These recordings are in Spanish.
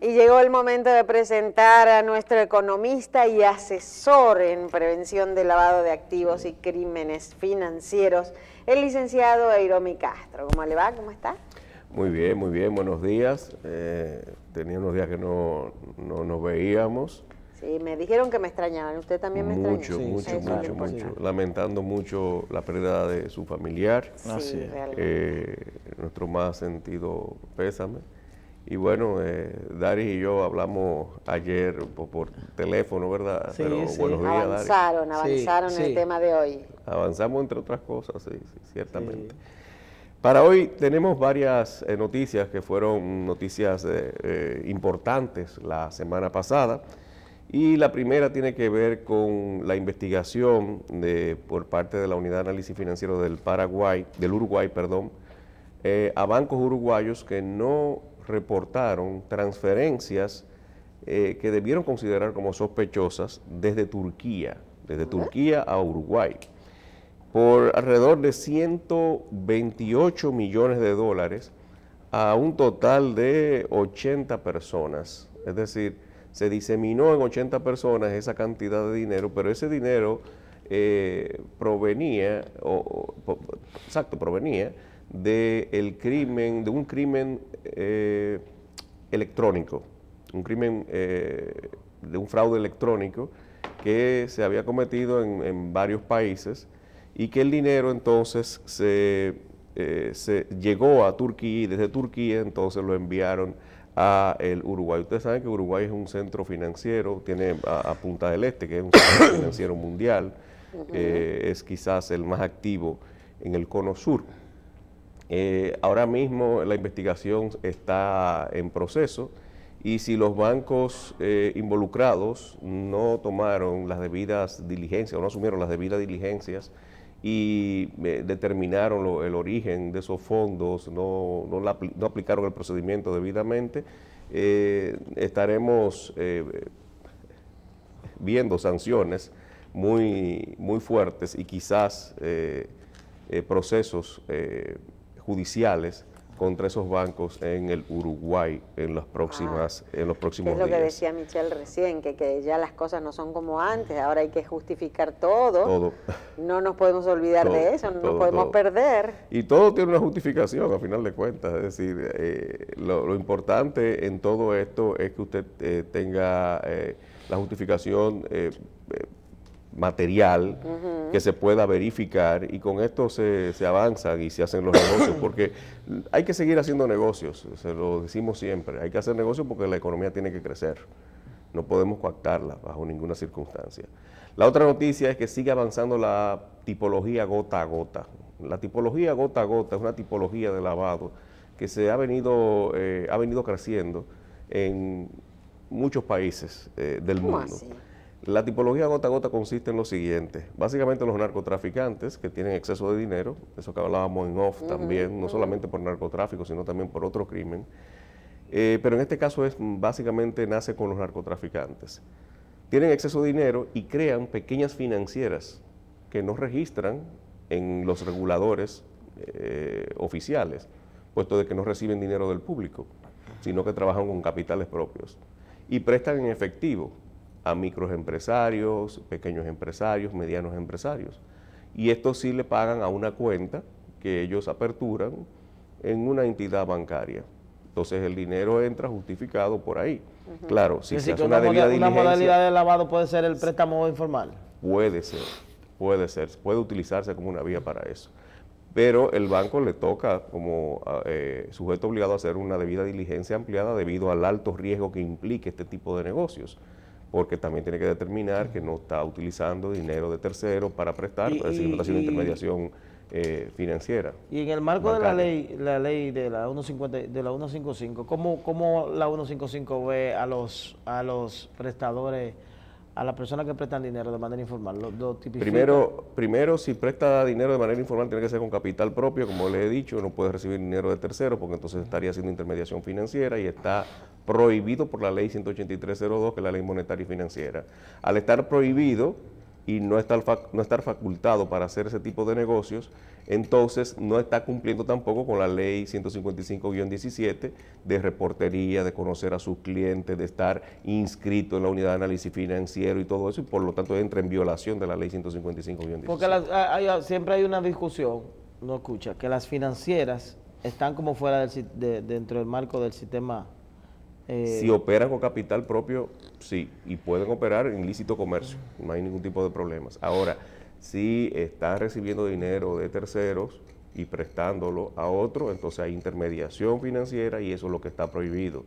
Y llegó el momento de presentar a nuestro economista y asesor en prevención de lavado de activos y crímenes financieros, el licenciado Eiromi Castro. ¿Cómo le va? ¿Cómo está? Muy bien, buenos días. Tenía unos días que no nos veíamos. Sí, me dijeron que me extrañaban. ¿Usted también me extrañó? Mucho. Lamentando mucho la pérdida de su familiar. Sí, realmente. Nuestro más sentido pésame. Y bueno, Dari y yo hablamos ayer por teléfono, ¿verdad? Sí, pero sí. buenos días, Avanzaron en el tema de hoy. Avanzamos entre otras cosas, sí, ciertamente. Sí. Para hoy tenemos varias noticias que fueron noticias importantes la semana pasada. Y la primera tiene que ver con la investigación por parte de la Unidad de Análisis Financiero del Uruguay, a bancos uruguayos que no reportaron transferencias que debieron considerar como sospechosas desde Turquía a Uruguay, por alrededor de 128 millones de dólares a un total de 80 personas. Es decir, se diseminó en 80 personas esa cantidad de dinero, pero ese dinero provenía de un crimen electrónico, de un fraude electrónico que se había cometido en varios países y que el dinero entonces se llegó a Turquía y desde Turquía entonces lo enviaron a el Uruguay. Ustedes saben que Uruguay es un centro financiero, tiene a Punta del Este, que es un centro financiero mundial, es quizás el más activo en el cono sur. Ahora mismo la investigación está en proceso y si los bancos involucrados no tomaron las debidas diligencias o no asumieron las debidas diligencias y determinaron el origen de esos fondos, no aplicaron el procedimiento debidamente, estaremos viendo sanciones muy fuertes y quizás procesos judiciales contra esos bancos en el Uruguay en los próximos días. Es lo que decía Michelle recién, que ya las cosas no son como antes, ahora hay que justificar todo. No nos podemos olvidar de eso, no nos podemos perder. Y todo tiene una justificación, a final de cuentas, es decir, lo importante en todo esto es que usted tenga la justificación material que se pueda verificar y con esto se avanzan y se hacen los negocios, porque hay que seguir haciendo negocios, se lo decimos siempre, hay que hacer negocios porque la economía tiene que crecer, no podemos coartarla bajo ninguna circunstancia. La otra noticia es que sigue avanzando la tipología gota a gota. La tipología gota a gota es una tipología de lavado que se ha venido creciendo en muchos países del mundo. Así? La tipología gota a gota consiste en lo siguiente. Básicamente los narcotraficantes que tienen exceso de dinero, eso que hablábamos en off también, no solamente por narcotráfico, sino también por otro crimen. Pero en este caso básicamente nace con los narcotraficantes. Tienen exceso de dinero y crean pequeñas financieras que no registran en los reguladores oficiales, puesto de que no reciben dinero del público, sino que trabajan con capitales propios y prestan en efectivo a microempresarios, pequeños empresarios, medianos empresarios. Y estos sí le pagan a una cuenta que ellos aperturan en una entidad bancaria. Entonces el dinero entra justificado por ahí. Claro, si se hace una debida diligencia... ¿Una modalidad de lavado puede ser el préstamo informal? Puede utilizarse como una vía para eso. Pero el banco le toca como sujeto obligado a hacer una debida diligencia ampliada debido al alto riesgo que implica este tipo de negocios, porque también tiene que determinar que no está utilizando dinero de terceros para prestar, es decir, no está haciendo intermediación financiera. Y en el marco bancaria de la ley de la 155, ¿cómo la 155 ve a los prestadores, a las personas que prestan dinero de manera informal? ¿Lo tipifica? Primero, si presta dinero de manera informal, tiene que ser con capital propio, como les he dicho, no puede recibir dinero de terceros, porque entonces estaría haciendo intermediación financiera y está prohibido por la ley 183.02, que es la ley monetaria y financiera. Al estar prohibido, y no estar facultado para hacer ese tipo de negocios, entonces no está cumpliendo tampoco con la ley 155-17 de reportería, de conocer a sus clientes, de estar inscrito en la unidad de análisis financiero y todo eso, y por lo tanto entra en violación de la ley 155-17. Porque siempre hay una discusión, no escucha, que las financieras están como fuera dentro del marco del sistema. Si operan con capital propio, sí, y pueden operar en lícito comercio, no hay ningún tipo de problemas. Ahora, si están recibiendo dinero de terceros y prestándolo a otro, entonces hay intermediación financiera y eso es lo que está prohibido.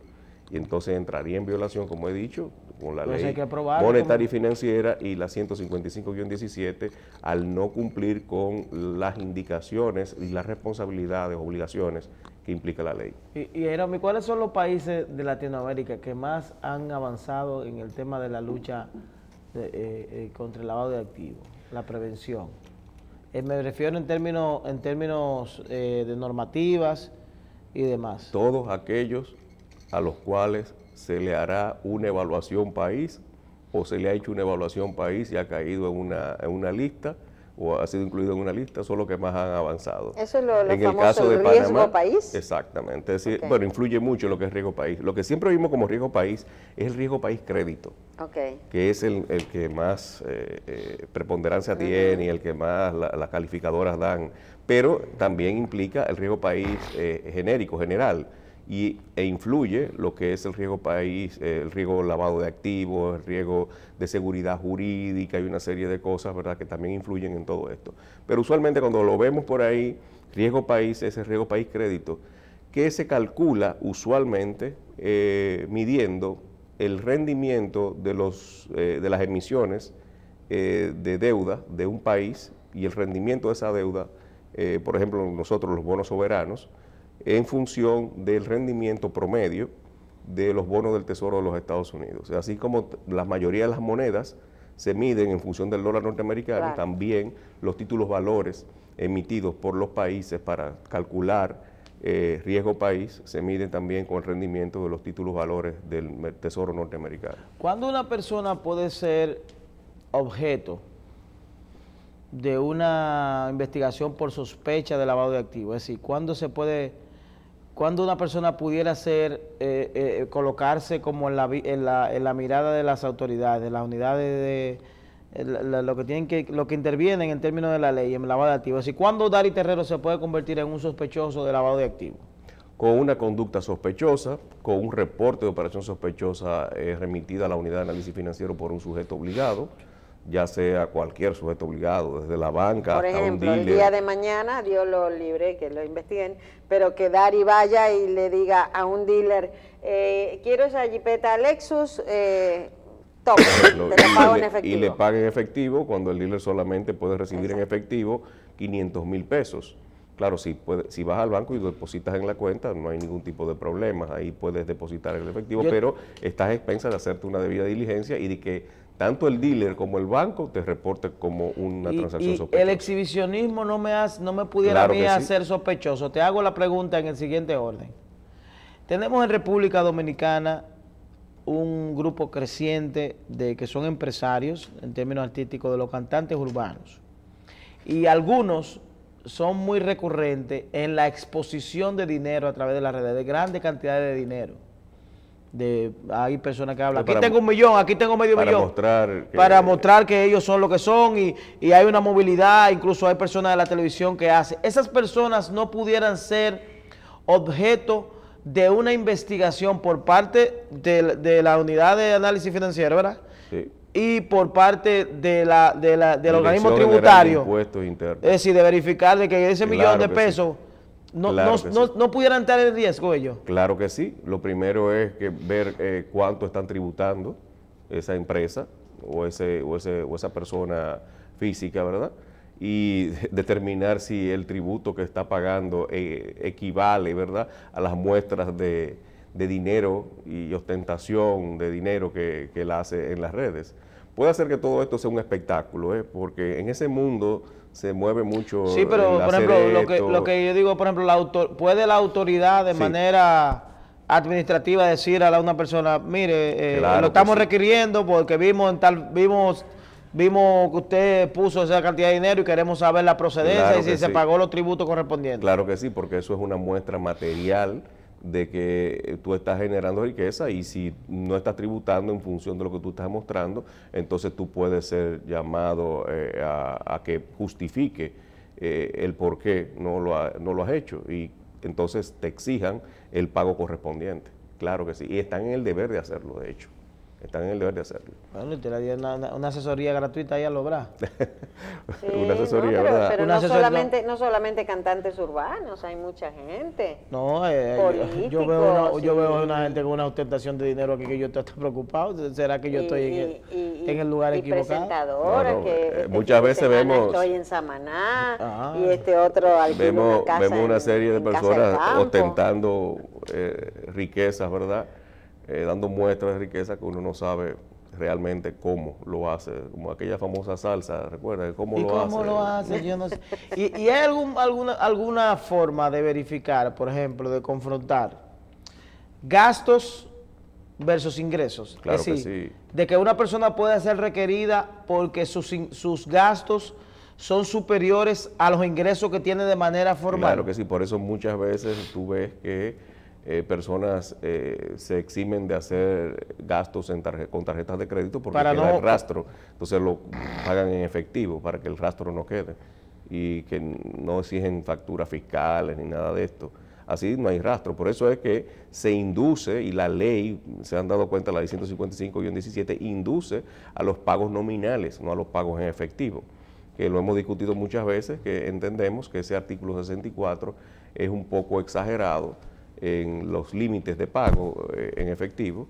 Y entonces entraría en violación, como he dicho, con la ley monetaria y financiera y la 155-17 al no cumplir con las indicaciones y las responsabilidades, obligaciones que implica la ley. Y Jerónimo, ¿cuáles son los países de Latinoamérica que más han avanzado en el tema de la lucha contra el lavado de activos, la prevención? Me refiero en términos de normativas y demás. Todos aquellos a los cuales se le hará una evaluación país o se le ha hecho una evaluación país y ha caído en una lista o ha sido incluido en una lista, son los que más han avanzado. Eso es lo en famoso, el caso de riesgo Panamá, país. Exactamente, es decir, bueno, influye mucho en lo que es riesgo país. Lo que siempre vimos como riesgo país es el riesgo país crédito, que es el que más preponderancia tiene y el que más las calificadoras dan, pero también implica el riesgo país genérico, general, e influye lo que es el riesgo país, el riesgo lavado de activos, el riesgo de seguridad jurídica y una serie de cosas, ¿verdad?, que también influyen en todo esto. Pero usualmente cuando lo vemos por ahí, riesgo país es el riesgo país crédito, que se calcula usualmente midiendo el rendimiento de las emisiones de deuda de un país y el rendimiento de esa deuda, por ejemplo, nosotros los bonos soberanos, en función del rendimiento promedio de los bonos del Tesoro de los Estados Unidos. Así como la mayoría de las monedas se miden en función del dólar norteamericano, claro, también los títulos valores emitidos por los países para calcular riesgo país se miden también con el rendimiento de los títulos valores del Tesoro norteamericano. ¿Cuándo una persona puede ser objeto de una investigación por sospecha de lavado de activos? Es decir, ¿cuándo una persona pudiera colocarse como en la mirada de las autoridades, de las unidades lo que intervienen en términos de la ley en lavado de activos? Es decir, ¿cuándo Dari Terrero se puede convertir en un sospechoso de lavado de activos? Con una conducta sospechosa, con un reporte de operación sospechosa remitida a la unidad de análisis financiero por un sujeto obligado, ya sea cualquier sujeto obligado, desde la banca por hasta ejemplo, un dealer. El día de mañana, Dios lo libre, que lo investiguen, pero que Dari vaya y le diga a un dealer, quiero esa jipeta Lexus, top, te la pago en efectivo. Y le pague en efectivo cuando el dealer solamente puede recibir en efectivo 500,000 pesos. Claro, si vas al banco y lo depositas en la cuenta, no hay ningún tipo de problema, ahí puedes depositar el efectivo, pero estás a expensas de hacerte una debida diligencia y de que tanto el dealer como el banco te reporte como una transacción sospechosa. El exhibicionismo no me pudiera claro a mí hacer sospechoso. Te hago la pregunta en el siguiente orden. Tenemos en República Dominicana un grupo creciente de que son empresarios, en términos artísticos, de los cantantes urbanos. Y algunos son muy recurrentes en la exposición de dinero a través de las redes, de grandes cantidades de dinero. Hay personas que hablan, aquí tengo 1 millón, aquí tengo medio millón, para mostrar que ellos son lo que son y hay una movilidad, incluso hay personas de la televisión que hacen. Esas personas no pudieran ser objeto de una investigación por parte de la unidad de análisis financiero, ¿verdad? Sí. Y por parte del organismo tributario, es decir, de verificar de que ese millón de pesos... Sí. No pudieran estar en riesgo ellos. Claro que sí. Lo primero es que ver cuánto están tributando esa empresa o esa persona física, ¿verdad? Y determinar si el tributo que está pagando equivale, ¿verdad?, a las muestras de dinero y ostentación de dinero que él hace en las redes. Puede hacer que todo esto sea un espectáculo, porque en ese mundo se mueve mucho. Sí, pero por ejemplo, lo que yo digo, por ejemplo, ¿puede la autoridad de manera administrativa decir a una persona, mire, claro lo estamos requiriendo porque vimos Vimos que usted puso esa cantidad de dinero y queremos saber la procedencia Claro y si que se sí. pagó los tributos correspondientes. Claro que sí, porque eso es una muestra material de que tú estás generando riqueza y si no estás tributando en función de lo que tú estás mostrando, entonces tú puedes ser llamado a que justifique el por qué no lo has hecho y entonces te exijan el pago correspondiente. Claro que sí, y están en el deber de hacerlo, de hecho. Están en el deber de hacerlo. Bueno, y te le dio una asesoría gratuita ahí a Lobra. Sí, Una asesoría, no, ¿verdad? pero Una no, asesoría. no solamente cantantes urbanos, hay mucha gente. No, Políticos, yo veo y- una gente con una ostentación de dinero aquí que yo estoy preocupado. ¿Será que yo estoy en el lugar y equivocado? presentadoras No, no, que este muchas fin de veces semana vemos- estoy en Samaná Ah. y este otro alquila una Vemos, casa vemos una en- serie de en Casa del personas Campo. ostentando riquezas, ¿verdad? Dando muestras de riqueza que uno no sabe realmente cómo lo hace, como aquella famosa salsa, ¿recuerda? ¿Cómo ¿Y lo cómo hace? lo hace? Yo no sé. ¿Y hay alguna forma de verificar, por ejemplo, de confrontar gastos versus ingresos? Claro Es que decir, sí. de que una persona puede ser requerida porque sus gastos son superiores a los ingresos que tiene de manera formal. Claro que sí, por eso muchas veces tú ves que personas se eximen de hacer gastos con tarjetas de crédito porque Para queda no- el rastro, entonces lo pagan en efectivo para que el rastro no quede y que no exigen facturas fiscales ni nada de esto. Así no hay rastro, por eso es que se induce, y la ley, se han dado cuenta, la ley 155-17, induce a los pagos nominales, no a los pagos en efectivo, que lo hemos discutido muchas veces, que entendemos que ese artículo 64 es un poco exagerado en los límites de pago en efectivo,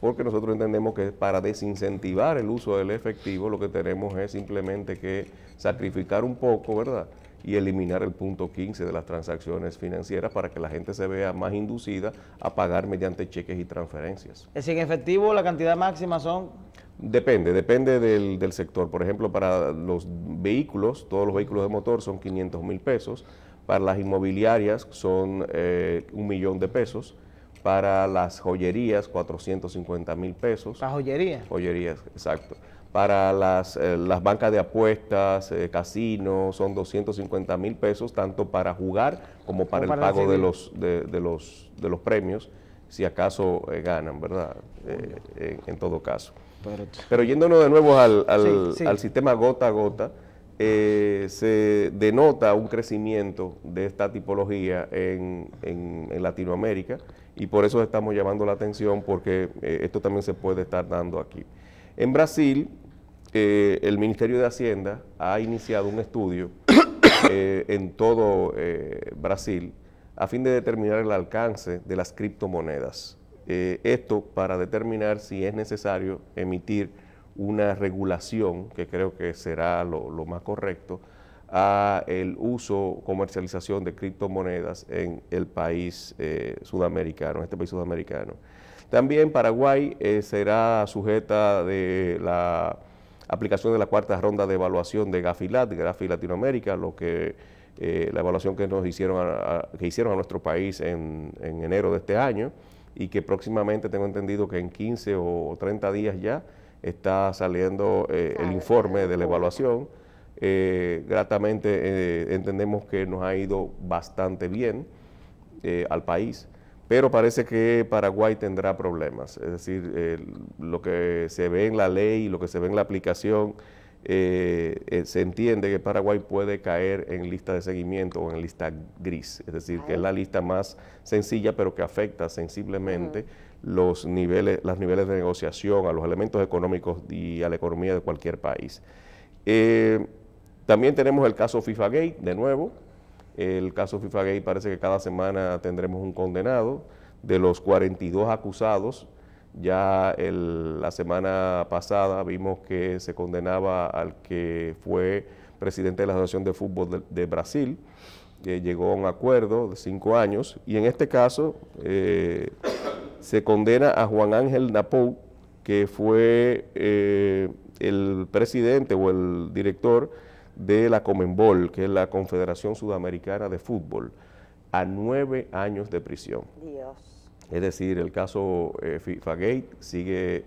porque nosotros entendemos que para desincentivar el uso del efectivo lo que tenemos es simplemente que sacrificar un poco, ¿verdad?, y eliminar el punto 15 de las transacciones financieras para que la gente se vea más inducida a pagar mediante cheques y transferencias. Es decir, en efectivo la cantidad máxima son... Depende del sector. Por ejemplo, para los vehículos, todos los vehículos de motor son 500,000 pesos. Para las inmobiliarias son 1,000,000 de pesos. Para las joyerías, 450,000 pesos. La joyería. Joyerías, exacto. Para las bancas de apuestas, casinos, son 250,000 pesos, tanto para jugar como para Como el para pago de recibir. de los premios, si acaso ganan, ¿verdad? En todo caso. Pero yéndonos de nuevo Sí. al sistema gota a gota, se denota un crecimiento de esta tipología en Latinoamérica y por eso estamos llamando la atención porque esto también se puede estar dando aquí. En Brasil, el Ministerio de Hacienda ha iniciado un estudio en todo Brasil a fin de determinar el alcance de las criptomonedas. Esto para determinar si es necesario emitir una regulación, que creo que será lo más correcto, a el uso, comercialización de criptomonedas en el país sudamericano, en este país sudamericano. También Paraguay será sujeta de la aplicación de la cuarta ronda de evaluación de Gafilat, Gafi Latinoamérica, lo que la evaluación que nos hicieron que hicieron a nuestro país en enero de este año y que próximamente tengo entendido que en 15 o 30 días ya está saliendo el informe de la evaluación. Gratamente entendemos que nos ha ido bastante bien al país, pero parece que Paraguay tendrá problemas. Es decir, lo que se ve en la ley y lo que se ve en la aplicación, se entiende que Paraguay puede caer en lista de seguimiento o en lista gris, es decir, que es la lista más sencilla, pero que afecta sensiblemente los niveles de negociación, a los elementos económicos y a la economía de cualquier país. También tenemos el caso FIFAGate, de nuevo. El caso FIFAGate parece que cada semana tendremos un condenado. De los 42 acusados, ya la semana pasada vimos que se condenaba al que fue presidente de la Asociación de Fútbol de Brasil, que llegó a un acuerdo de 5 años, y en este caso se condena a Juan Ángel Napou, que fue el presidente o el director de la Conmebol, que es la Confederación Sudamericana de Fútbol, a 9 años de prisión. Dios. Es decir, el caso FIFAGate sigue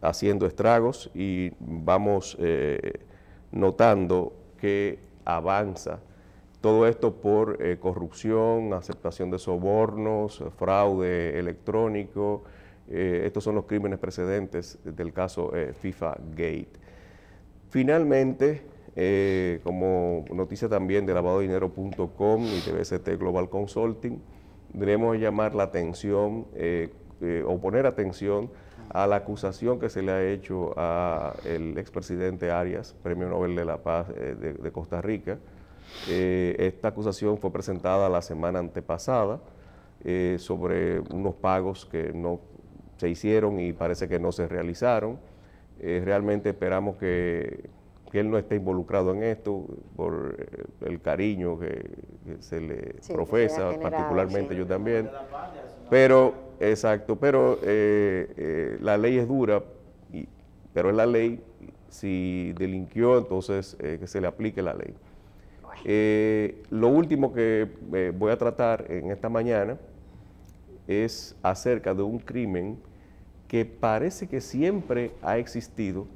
haciendo estragos y vamos notando que avanza todo esto por corrupción, aceptación de sobornos, fraude electrónico. Estos son los crímenes precedentes del caso FIFA Gate. Finalmente, como noticia también de lavadodinero.com y de BCT Global Consulting, debemos llamar la atención o poner atención a la acusación que se le ha hecho al expresidente Arias, Premio Nobel de la Paz de Costa Rica. Esta acusación fue presentada la semana antepasada sobre unos pagos que no se hicieron y parece que no se realizaron. Realmente esperamos que él no esté involucrado en esto por el cariño que se le profesa, particularmente yo también. Pero, exacto, pero la ley es dura, pero es la ley. Si delinquió, entonces que se le aplique la ley. Lo último que voy a tratar en esta mañana es acerca de un crimen que parece que siempre ha existido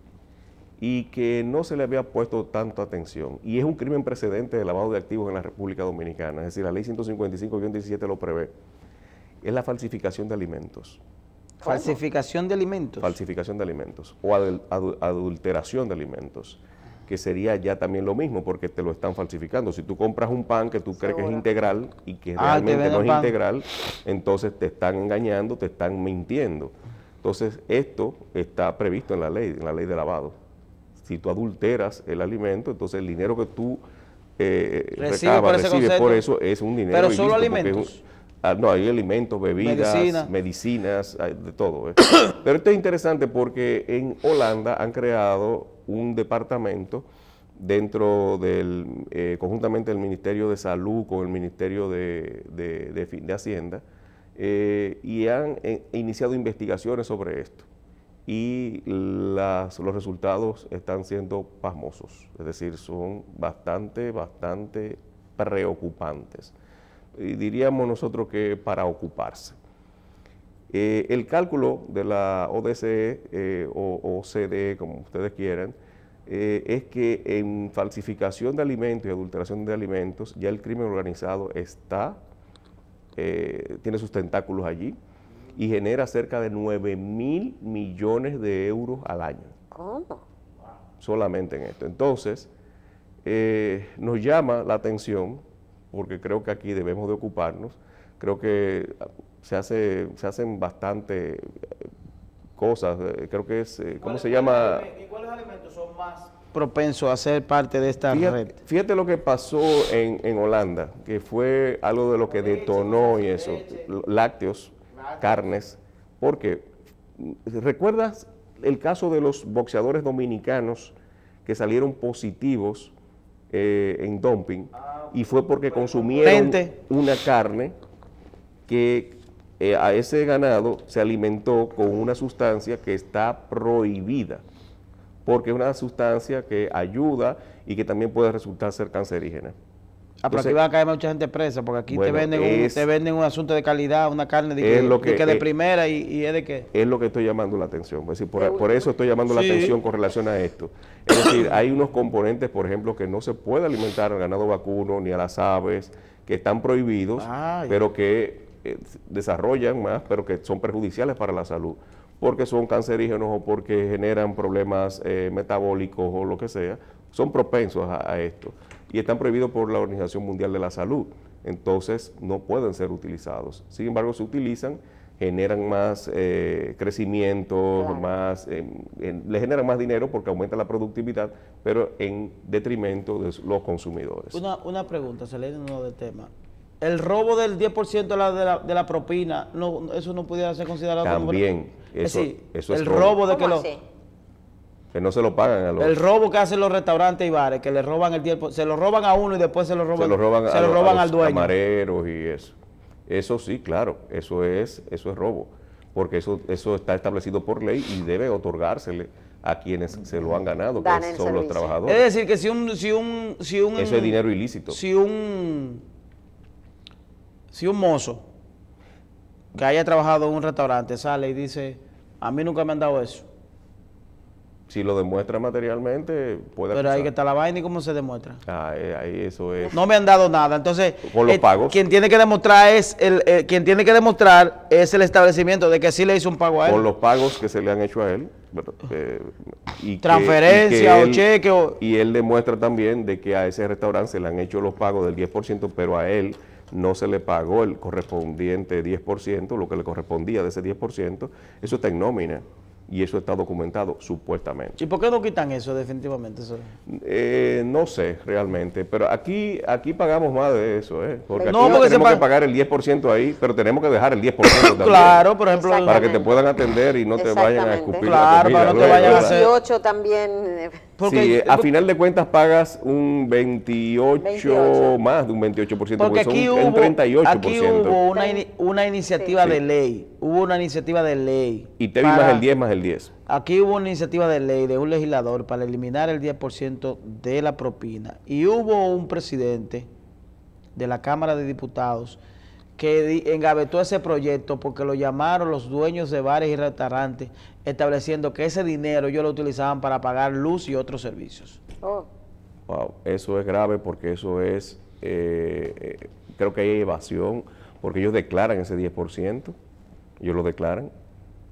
y que no se le había puesto tanta atención. Y es un crimen precedente de lavado de activos en la República Dominicana. Es decir, la ley 155-17 lo prevé. Es la falsificación de alimentos. ¿Falsificación de alimentos? Falsificación de alimentos o adulteración de alimentos, que sería ya también lo mismo porque te lo están falsificando. Si tú compras un pan que tú crees que es integral y que realmente no es integral, entonces te están engañando, te están mintiendo. Entonces esto está previsto en la ley de lavado. Si tú adulteras el alimento, entonces el dinero que tú recibes por eso es un dinero ¿pero ilícito, solo alimentos? No, hay alimentos, bebidas, medicinas, de todo. Pero esto es interesante porque en Holanda han creado un departamento dentro del, conjuntamente del Ministerio de Salud con el Ministerio de Hacienda, y han iniciado investigaciones sobre esto. Y los resultados están siendo pasmosos, es decir, son bastante preocupantes. Y diríamos nosotros que para ocuparse. El cálculo de la ODCE o OCDE, como ustedes quieran, es que en falsificación de alimentos y adulteración de alimentos ya el crimen organizado tiene sus tentáculos allí y genera cerca de 9.000 millones de euros al año. ¿Cómo? Solamente en esto. Entonces, nos llama la atención, porque creo que aquí debemos de ocuparnos. Creo que se hacen bastante cosas. Creo que es, ¿cómo se llama? ¿Y cuáles alimentos son más propensos a ser parte de esta red? Fíjate lo que pasó en Holanda, que fue algo de lo que detonó y eso. Lácteos, carnes, porque ¿recuerdas el caso de los boxeadores dominicanos que salieron positivos en dumping? Y fue porque consumieron una carne que a ese ganado se alimentó con una sustancia que está prohibida, porque es una sustancia que ayuda y que también puede resultar ser cancerígena. Pero aquí va a caer mucha gente presa, porque aquí bueno, te venden un asunto de calidad, una carne de primera y es de qué. Es lo que estoy llamando la atención. Es decir, por eso estoy llamando la atención con relación a esto. Es decir, hay unos componentes, por ejemplo, que no se puede alimentar al ganado vacuno ni a las aves, que están prohibidos, pero que desarrollan más, pero que son perjudiciales para la salud, porque son cancerígenos o porque generan problemas metabólicos o lo que sea, son propensos a esto. Y están prohibidos por la Organización Mundial de la Salud, entonces no pueden ser utilizados. Sin embargo, se utilizan, generan más crecimiento, le generan más dinero porque aumenta la productividad, pero en detrimento de los consumidores. Una pregunta, saliendo del tema. El robo del 10% de la propina, ¿eso no pudiera ser considerado también, como... eso es el robo de que que no se lo pagan a los... El robo que hacen los restaurantes y bares, que le roban el 10%, se lo roban a uno y después se lo roban al dueño. Camareros y eso. Eso sí, claro, eso es robo, porque eso está establecido por ley y debe otorgársele a quienes se lo han ganado, que son los trabajadores. Es decir, que si un eso es dinero ilícito. Si un mozo que haya trabajado en un restaurante sale y dice, a mí nunca me han dado eso, Si lo demuestra materialmente, puede Pero acusar. ahí que está la vaina y cómo se demuestra. Ahí eso es. No me han dado nada. Entonces, Con los pagos. quien tiene que demostrar es el establecimiento de que sí le hizo un pago a él. Con los pagos que se le han hecho a él. ¿Verdad? Transferencia o cheque o... Y él demuestra también de que a ese restaurante se le han hecho los pagos del 10%, pero a él no se le pagó el correspondiente 10%, lo que le correspondía de ese 10%. Eso está en nómina. Y eso está documentado, supuestamente. ¿Y por qué no quitan eso definitivamente? Eso? No sé realmente, pero aquí pagamos más de eso, porque aquí No, porque tenemos se que pagar el 10% ahí, pero tenemos que dejar el 10% también. Claro, por ejemplo, Exacto. Para que te puedan atender y no te vayan a escupir Claro, la comida. para no te luego, vayan a ¿verdad? hacer- 18 también. porque, Sí, a final de cuentas pagas un 28, más de un 28%, porque aquí son un 38%. aquí hubo una iniciativa Sí. de ley, hubo una iniciativa de ley. Y te vi más el 10 más el 10. Aquí hubo una iniciativa de ley de un legislador para eliminar el 10% de la propina. Y hubo un presidente de la Cámara de Diputados que engavetó ese proyecto porque lo llamaron los dueños de bares y restaurantes estableciendo que ese dinero ellos lo utilizaban para pagar luz y otros servicios. Oh, Wow, eso es grave porque eso es, creo que hay evasión, porque ellos declaran ese 10%, ellos lo declaran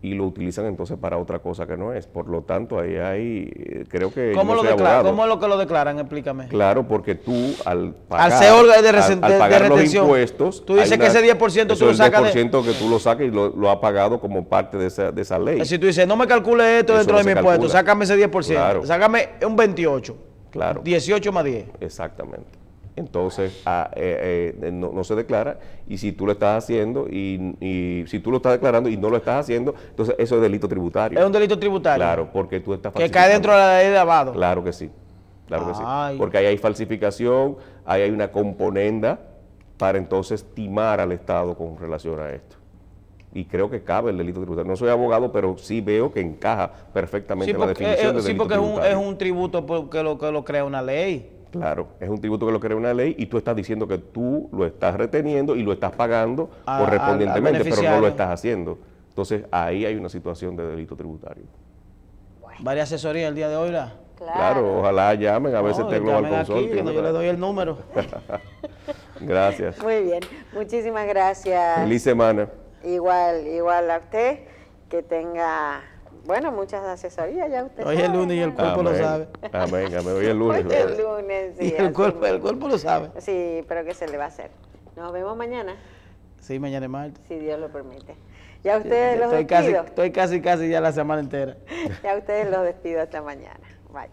y lo utilizan entonces para otra cosa que no es. Por lo tanto, ahí hay, creo que... ¿Cómo yo lo soy declaran? abogado. ¿Cómo es lo que lo declaran? Explícame. Claro, porque tú al pagar, ser órgano de al pagar los retención, impuestos... tú dices hay que ese 10% tú lo sacas de... Ese 10% que tú lo sacas y lo has pagado como parte de esa ley. Si tú dices, no me calcule esto Eso dentro no de se mi impuesto, calcula. sácame ese 10%, Claro. sácame un 28%, Claro. 18 más 10. Exactamente. Entonces, no se declara, y si tú lo estás haciendo, y si tú lo estás declarando y no lo estás haciendo, entonces eso es delito tributario. Es un delito tributario. Claro, porque tú estás Que cae dentro de la ley de lavado. Claro que sí, claro que sí. Ay. Porque ahí hay falsificación, ahí hay una componenda para entonces timar al Estado con relación a esto. Y creo que cabe el delito tributario. No soy abogado, pero sí veo que encaja perfectamente Sí, en la porque, definición de sí, delito porque es tributario. un tributo que lo crea una ley. Claro, es un tributo que lo crea una ley y tú estás diciendo que tú lo estás reteniendo y lo estás pagando Al correspondientemente, pero no beneficiario. lo estás haciendo. Entonces, ahí hay una situación de delito tributario. Varias asesorías el día de hoy, ¿la? Claro, ojalá llamen, a veces No, te Global llamen aquí, Consulting. que yo le doy el número. Gracias. muy bien, muchísimas gracias. Feliz semana. Igual a usted, que tenga, bueno, muchas asesorías, ya usted Hoy es sabe, lunes y el ¿no? cuerpo lo sabe. Amén, amén. Hoy es lunes. Hoy es lunes, sí. Y el así cuerpo mismo. lo sabe. Sí, pero ¿qué se le va a hacer? Nos vemos mañana, Sí, mañana es martes. si Dios lo permite. Ya ustedes los Estoy despido. casi ya la semana entera. Ya ustedes los despido hasta mañana. Bye.